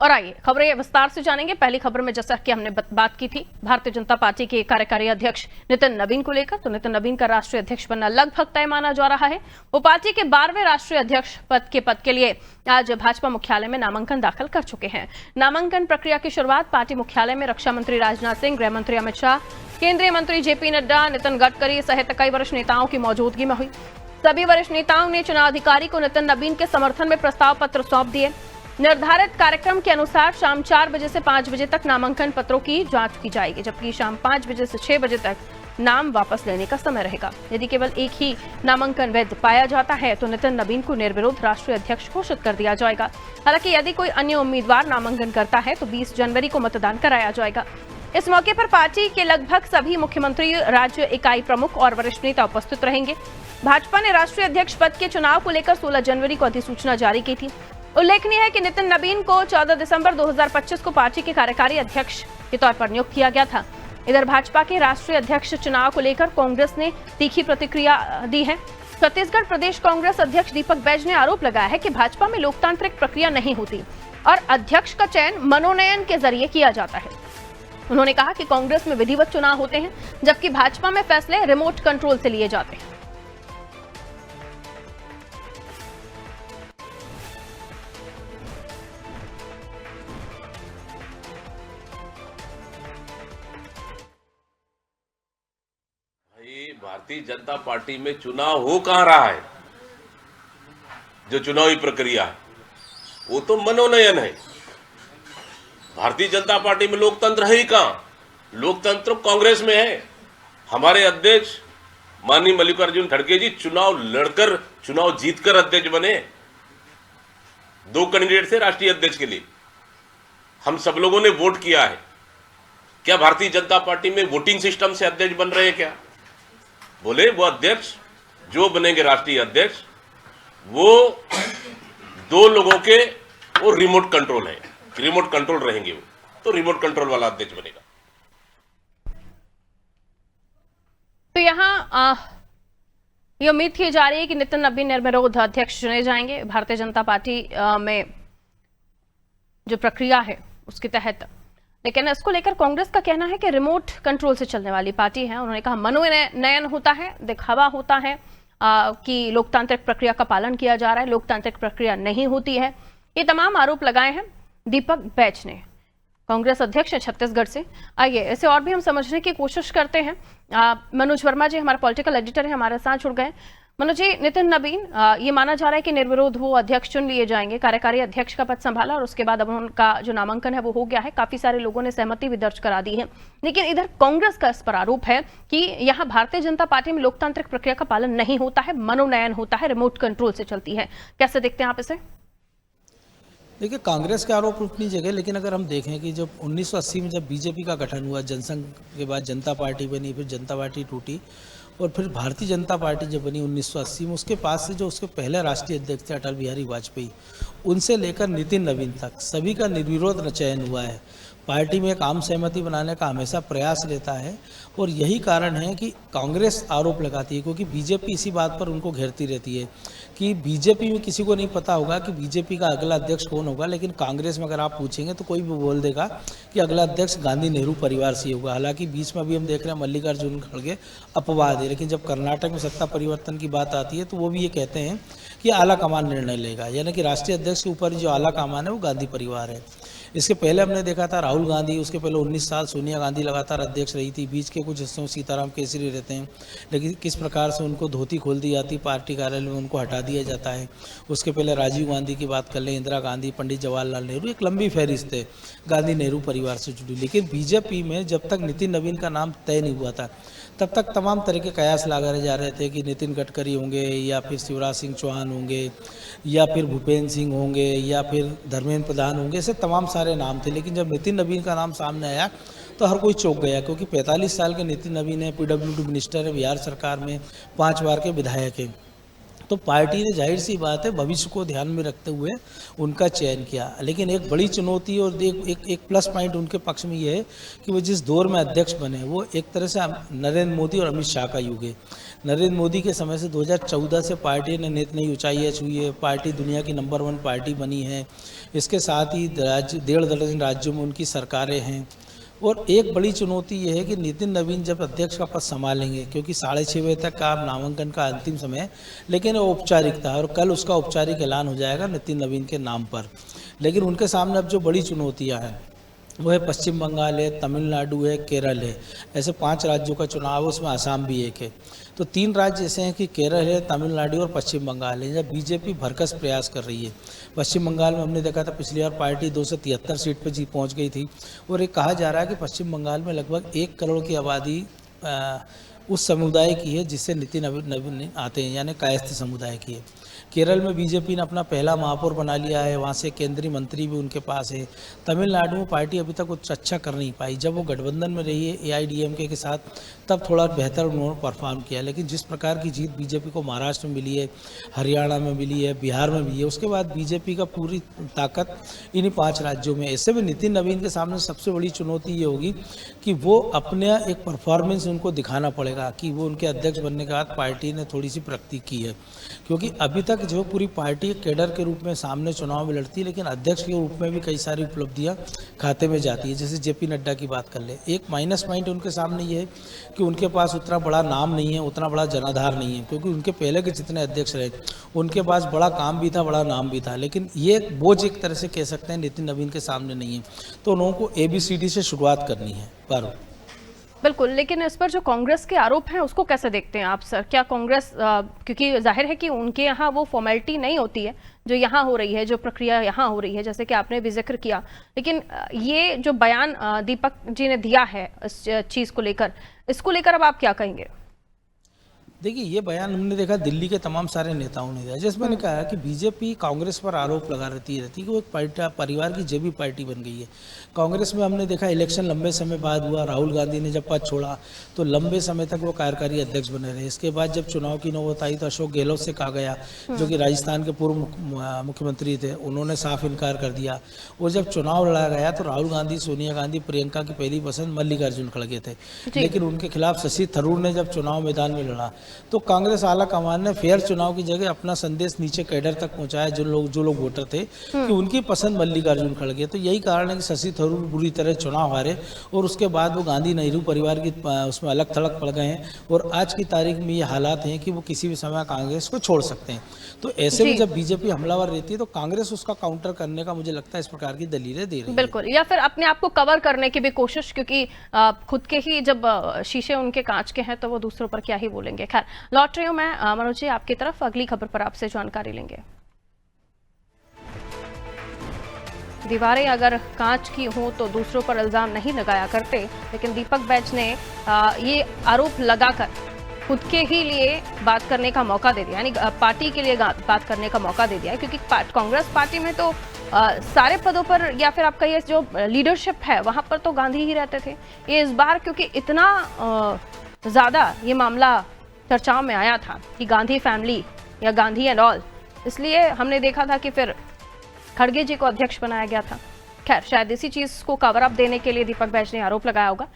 और आइए खबरें विस्तार से जानेंगे। पहली खबर में जैसा कि हमने बात की थी भारतीय जनता पार्टी के कार्यकारी अध्यक्ष नितिन नवीन को लेकर, तो नितिन नवीन का राष्ट्रीय अध्यक्ष बनना लगभग तय माना जा रहा है। वो पार्टी के 12वें राष्ट्रीय अध्यक्ष पद के लिए आज भाजपा मुख्यालय में नामांकन दाखिल कर चुके हैं। नामांकन प्रक्रिया की शुरुआत पार्टी मुख्यालय में रक्षा मंत्री राजनाथ सिंह, गृह मंत्री अमित शाह, केंद्रीय मंत्री जेपी नड्डा, नितिन गडकरी सहित कई वरिष्ठ नेताओं की मौजूदगी में हुई। सभी वरिष्ठ नेताओं ने चुनाव अधिकारी को नितिन नवीन के समर्थन में प्रस्ताव पत्र सौंप दिए। निर्धारित कार्यक्रम के अनुसार शाम 4 बजे से 5 बजे तक नामांकन पत्रों की जांच की जाएगी, जबकि शाम 5 बजे से 6 बजे तक नाम वापस लेने का समय रहेगा। यदि केवल एक ही नामांकन वैध पाया जाता है तो नितिन नवीन को निर्विरोध राष्ट्रीय अध्यक्ष घोषित कर दिया जाएगा। हालांकि यदि कोई अन्य उम्मीदवार नामांकन करता है तो 20 जनवरी को मतदान कराया जाएगा। इस मौके पर पार्टी के लगभग सभी मुख्यमंत्री, राज्य इकाई प्रमुख और वरिष्ठ नेता उपस्थित रहेंगे। भाजपा ने राष्ट्रीय अध्यक्ष पद के चुनाव को लेकर 16 जनवरी को अधिसूचना जारी की थी। उल्लेखनीय है कि नितिन नवीन को 14 दिसंबर 2025 को पार्टी के कार्यकारी अध्यक्ष के तौर पर नियुक्त किया गया था। इधर भाजपा के राष्ट्रीय अध्यक्ष चुनाव को लेकर कांग्रेस ने तीखी प्रतिक्रिया दी है। छत्तीसगढ़ प्रदेश कांग्रेस अध्यक्ष दीपक बैज ने आरोप लगाया है कि भाजपा में लोकतांत्रिक प्रक्रिया नहीं होती और अध्यक्ष का चयन मनोनयन के जरिए किया जाता है। उन्होंने कहा कि कांग्रेस में विधिवत चुनाव होते हैं, जबकि भाजपा में फैसले रिमोट कंट्रोल से लिए जाते हैं। भारतीय जनता पार्टी में चुनाव हो कहां रहा है? जो चुनावी प्रक्रिया है वो तो मनोनयन है। भारतीय जनता पार्टी में लोकतंत्र है ही कहां? लोकतंत्र कांग्रेस में है। हमारे अध्यक्ष माननीय मल्लिकार्जुन खड़गे जी चुनाव लड़कर, चुनाव जीतकर अध्यक्ष बने। 2 कैंडिडेट थे राष्ट्रीय अध्यक्ष के लिए, हम सब लोगों ने वोट किया है। क्या भारतीय जनता पार्टी में वोटिंग सिस्टम से अध्यक्ष बन रहे हैं क्या? बोले वो अध्यक्ष जो बनेंगे राष्ट्रीय अध्यक्ष वो 2 लोगों के वो रिमोट कंट्रोल है, रिमोट कंट्रोल रहेंगे, वो तो रिमोट कंट्रोल वाला अध्यक्ष बनेगा। तो यहाँ ये उम्मीद की जा रही है कि नितिन नवीन निर्विरोध अध्यक्ष चुने जाएंगे। भारतीय जनता पार्टी में जो प्रक्रिया है उसके तहत, लेकिन इसको लेकर कांग्रेस का कहना है कि रिमोट कंट्रोल से चलने वाली पार्टी है। उन्होंने कहा मनोनयन होता है, दिखावा होता है कि लोकतांत्रिक प्रक्रिया का पालन किया जा रहा है, लोकतांत्रिक प्रक्रिया नहीं होती है। ये तमाम आरोप लगाए हैं दीपक बैज ने, कांग्रेस अध्यक्ष है छत्तीसगढ़ से। आइए इसे और भी हम समझने की कोशिश करते हैं। मनोज वर्मा जी हमारे पॉलिटिकल एडिटर हैं, हमारे साथ जुड़ गए। मनोज जी, नितिन नवीन ये माना जा रहा है कि निर्विरोध वो अध्यक्ष चुन लिए जाएंगे, कार्यकारी अध्यक्ष का पद संभाला और उसके बाद अब उनका जो नामांकन है वो हो गया है। काफी सारे लोगों ने सहमति भी दर्ज करा दी है, लेकिन इधर कांग्रेस का इस पर आरोप है कि यहाँ भारतीय जनता पार्टी में लोकतांत्रिक प्रक्रिया का पालन नहीं होता है, मनोनयन होता है, रिमोट कंट्रोल से चलती है। कैसे देखते हैं आप इसे? देखिए, कांग्रेस के आरोप अपनी जगह, लेकिन अगर हम देखें कि जब 1980 में जब बीजेपी का गठन हुआ, जनसंघ के बाद जनता पार्टी बनी, फिर जनता पार्टी टूटी और फिर भारतीय जनता पार्टी जब बनी 1980 में, उसके पास से जो उसके पहले राष्ट्रीय अध्यक्ष थे अटल बिहारी वाजपेयी, उनसे लेकर नितिन नवीन तक सभी का निर्विरोध चयन हुआ है। पार्टी में एक आम सहमति बनाने का हमेशा प्रयास रहता है और यही कारण है कि कांग्रेस आरोप लगाती है, क्योंकि बीजेपी इसी बात पर उनको घेरती रहती है कि बीजेपी में किसी को नहीं पता होगा कि बीजेपी का अगला अध्यक्ष कौन होगा, लेकिन कांग्रेस में अगर आप पूछेंगे तो कोई भी बोल देगा कि अगला अध्यक्ष गांधी नेहरू परिवार से होगा। हालांकि बीच में अभी हम देख रहे हैं मल्लिकार्जुन खड़गे अपवाद है, लेकिन जब कर्नाटक में सत्ता परिवर्तन की बात आती है तो वो भी ये कहते हैं कि आला कमान निर्णय लेगा, यानी कि राष्ट्रीय अध्यक्ष के ऊपर जो आला कमान है वो गांधी परिवार है। इसके पहले हमने देखा था राहुल गांधी, उसके पहले 19 साल सोनिया गांधी लगातार अध्यक्ष रही थी। बीच के कुछ हिस्सों में सीताराम केसरी रहते हैं, लेकिन किस प्रकार से उनको धोती खोल दी जाती, पार्टी कार्यालय में उनको हटा दिया जाता है। उसके पहले राजीव गांधी की बात कर लें, इंदिरा गांधी, पंडित जवाहरलाल नेहरू, एक लंबी फहरिस्त है गांधी नेहरू परिवार से जुड़ी। लेकिन बीजेपी में जब तक नितिन नवीन का नाम तय नहीं हुआ था तब तक तमाम तरह के कयास लगाए जा रहे थे कि नितिन गडकरी होंगे या फिर शिवराज सिंह चौहान होंगे या फिर भूपेंद्र सिंह होंगे या फिर धर्मेंद्र प्रधान होंगे, ऐसे तमाम सारे नाम थे। लेकिन जब नितिन नवीन का नाम सामने आया तो हर कोई चौंक गया, क्योंकि 45 साल के नितिन नवीन है, PWD मिनिस्टर है बिहार सरकार में, 5 बार के विधायक हैं। तो पार्टी ने जाहिर सी बात है भविष्य को ध्यान में रखते हुए उनका चयन किया। लेकिन एक बड़ी चुनौती और एक प्लस पॉइंट उनके पक्ष में ये है कि वो जिस दौर में अध्यक्ष बने वो एक तरह से नरेंद्र मोदी और अमित शाह का युग है। नरेंद्र मोदी के समय से 2014 से पार्टी ने नित नई ऊंचाइयाँ छुई है, पार्टी दुनिया की नंबर 1 पार्टी बनी है। इसके साथ ही 1.5 दर्जन राज्यों में उनकी सरकारें हैं। और एक बड़ी चुनौती ये है कि नितिन नवीन जब अध्यक्ष का पद संभालेंगे, क्योंकि 6:30 बजे तक का नामांकन का अंतिम समय है, लेकिन वो औपचारिकता है और कल उसका औपचारिक ऐलान हो जाएगा नितिन नवीन के नाम पर। लेकिन उनके सामने अब जो बड़ी चुनौतियाँ हैं वो है पश्चिम बंगाल है, तमिलनाडु है, केरल है। ऐसे 5 राज्यों का चुनाव है, उसमें आसाम भी एक है। तो 3 राज्य ऐसे हैं कि केरल है, तमिलनाडु और पश्चिम बंगाल है, जब बीजेपी भरकस प्रयास कर रही है। पश्चिम बंगाल में हमने देखा था पिछली बार पार्टी 273 सीट पर जीत पहुंच गई थी। और ये कहा जा रहा है कि पश्चिम बंगाल में लगभग 1 करोड़ की आबादी उस समुदाय की है जिससे नितिन नवीन आते हैं, यानी कायस्थ समुदाय की है। केरल में बीजेपी ने अपना पहला महापौर बना लिया है, वहाँ से केंद्रीय मंत्री भी उनके पास है। तमिलनाडु में पार्टी अभी तक कुछ अच्छा कर नहीं पाई। जब वो गठबंधन में रही है AIADMK के साथ, तब थोड़ा बेहतर उन्होंने परफॉर्म किया। लेकिन जिस प्रकार की जीत बीजेपी को महाराष्ट्र में मिली है, हरियाणा में मिली है, बिहार में भी है, उसके बाद बीजेपी का पूरी ताकत इन्हीं 5 राज्यों में। ऐसे में नितिन नवीन के सामने सबसे बड़ी चुनौती ये होगी कि वो अपने एक परफॉर्मेंस उनको दिखाना पड़ेगा कि वो उनके अध्यक्ष बनने के बाद पार्टी ने थोड़ी सी प्रगति की है। क्योंकि अभी तक जो पूरी पार्टी कैडर के रूप में सामने चुनाव में लड़ती है, लेकिन अध्यक्ष के रूप में भी कई सारी उपलब्धियां खाते में जाती है। जैसे JP नड्डा की बात कर ले, एक माइनस पॉइंट उनके सामने ये है कि उनके पास उतना बड़ा नाम नहीं है, उतना बड़ा जनाधार नहीं है। क्योंकि उनके पहले के जितने अध्यक्ष रहे उनके पास बड़ा काम भी था, बड़ा नाम भी था, लेकिन ये बोझ एक तरह से कह सकते हैं नितिन नवीन के सामने नहीं है। तो उन लोगों को ABCD से शुरुआत करनी है। पर बिल्कुल, लेकिन इस पर जो कांग्रेस के आरोप हैं उसको कैसे देखते हैं आप सर? क्या कांग्रेस क्योंकि जाहिर है कि उनके यहाँ वो फॉर्मेलिटी नहीं होती है जो यहाँ हो रही है, जो प्रक्रिया यहाँ हो रही है, जैसे कि आपने भी जिक्र किया, लेकिन ये जो बयान दीपक जी ने दिया है इस चीज़ को लेकर, इसको लेकर अब आप क्या कहेंगे? देखिए, ये बयान हमने देखा दिल्ली के तमाम सारे नेताओं ने दिया, जिसमें मैंने कहा कि बीजेपी कांग्रेस पर आरोप लगा रहती है कि वो एक परिवार की जेबी पार्टी बन गई है। कांग्रेस में हमने देखा इलेक्शन लंबे समय बाद हुआ, राहुल गांधी ने जब पद छोड़ा तो लंबे समय तक वो कार्यकारी अध्यक्ष बने रहे। इसके बाद जब चुनाव की नौबत आई तो अशोक गहलोत से कहा गया, जो कि राजस्थान के पूर्व मुख्यमंत्री थे, उन्होंने साफ इनकार कर दिया। और जब चुनाव लड़ा गया तो राहुल गांधी, सोनिया गांधी, प्रियंका की पहली पसंद मल्लिकार्जुन खड़गे थे, लेकिन उनके खिलाफ शशि थरूर ने जब चुनाव मैदान में लड़ा तो कांग्रेस आला कमान ने फेयर चुनाव की जगह अपना संदेश नीचे कैडर तक पहुंचाया, जो लोग वोटर थे, कि उनकी पसंद मल्लिकार्जुन खड़गे। तो यही कारण है कि शशि थरूर बुरी तरह चुनाव हारे और उसके बाद वो गांधी नेहरू परिवार की उसमें अलग थलग पड़ गए हैं। और आज की तारीख में ये हालात हैं कि वो किसी भी समय कांग्रेस को छोड़ सकते हैं। तो ऐसे में जब बीजेपी हमलावर रहती है तो कांग्रेस उसका काउंटर करने का, मुझे लगता है, इस प्रकार की दलीलें दे रही है। बिल्कुल, या फिर अपने आप को कवर करने की भी कोशिश, क्योंकि खुद के ही जब शीशे उनके कांच के हैं तो वो दूसरों पर क्या ही बोलेंगे। खैर, लौट रही हूं मैं मनोज जी आपकी तरफ, अगली खबर पर आपसे जानकारी लेंगे। दीवारें अगर कांच की हों तो दूसरों पर इल्जाम नहीं लगाया करते, लेकिन दीपक बैज ने ये आरोप लगाकर खुद के ही लिए बात करने का मौका दे दिया, यानी पार्टी के लिए बात करने का मौका दे दिया है। क्योंकि कांग्रेस पार्टी में तो सारे पदों पर, या फिर आप कहिए जो लीडरशिप है वहां पर तो गांधी ही रहते थे। ये इस बार क्योंकि इतना ज्यादा ये मामला चर्चाओं में आया था कि गांधी फैमिली या गांधी एंड ऑल, इसलिए हमने देखा था कि फिर खड़गे जी को अध्यक्ष बनाया गया था। खैर, शायद इसी चीज को कवर अप देने के लिए दीपक बैज ने आरोप लगाया होगा।